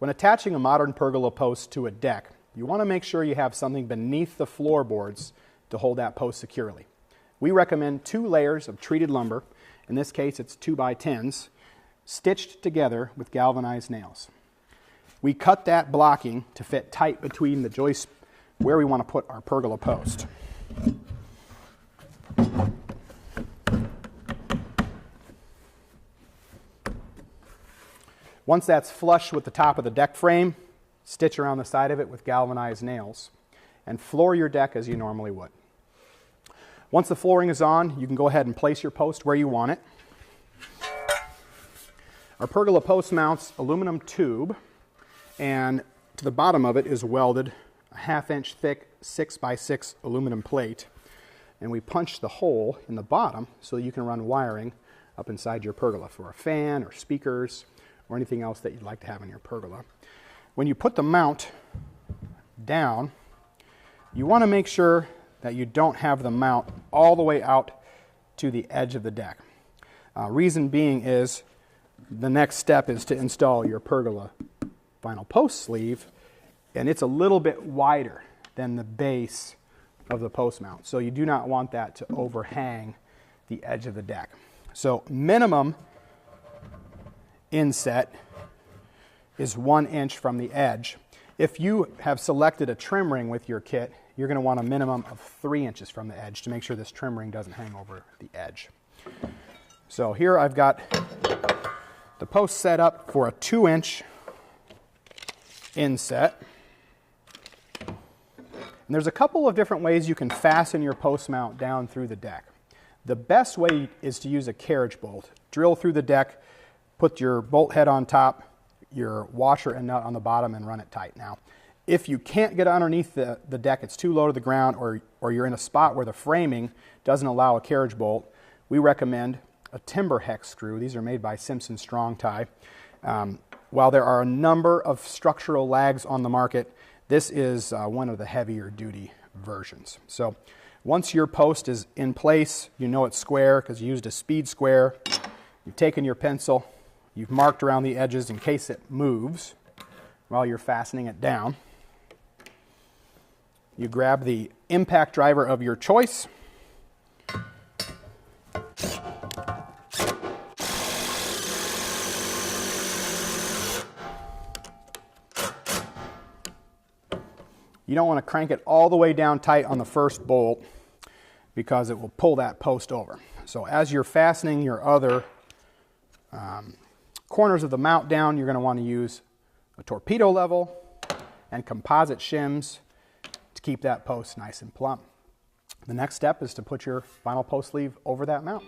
When attaching a modern pergola post to a deck, you want to make sure you have something beneath the floorboards to hold that post securely. We recommend 2 layers of treated lumber, in this case it's 2x10s, stitched together with galvanized nails. We cut that blocking to fit tight between the joists where we want to put our pergola post. Once that's flush with the top of the deck frame, stitch around the side of it with galvanized nails and floor your deck as you normally would. Once the flooring is on, you can go ahead and place your post where you want it. Our pergola post mounts aluminum tube, and to the bottom of it is welded a 1/2 inch thick 6x6 aluminum plate, and we punch the hole in the bottom so you can run wiring up inside your pergola for a fan or speakers or anything else that you'd like to have in your pergola. When you put the mount down, you want to make sure that you don't have the mount all the way out to the edge of the deck. Reason being is the next step is to install your pergola vinyl post sleeve, and it's a little bit wider than the base of the post mount, so you do not want that to overhang the edge of the deck. So minimum inset is 1 inch from the edge. If you have selected a trim ring with your kit, you're going to want a minimum of 3 inches from the edge to make sure this trim ring doesn't hang over the edge. So here I've got the post set up for a 2-inch inset. And there's a couple of different ways you can fasten your post mount down through the deck. The best way is to use a carriage bolt. Drill through the deck, put your bolt head on top, your washer and nut on the bottom, and run it tight. Now, if you can't get underneath the deck, it's too low to the ground, or you're in a spot where the framing doesn't allow a carriage bolt, we recommend a timber hex screw. These are made by Simpson Strong Tie. While there are a number of structural lags on the market, this is one of the heavier duty versions. So once your post is in place, you know it's square because you used a speed square. You've taken your pencil, you've marked around the edges in case it moves while you're fastening it down. You grab the impact driver of your choice. You don't want to crank it all the way down tight on the first bolt because it will pull that post over. So as you're fastening your other corners of the mount down, you're going to want to use a torpedo level and composite shims to keep that post nice and plumb. The next step is to put your vinyl post sleeve over that mount.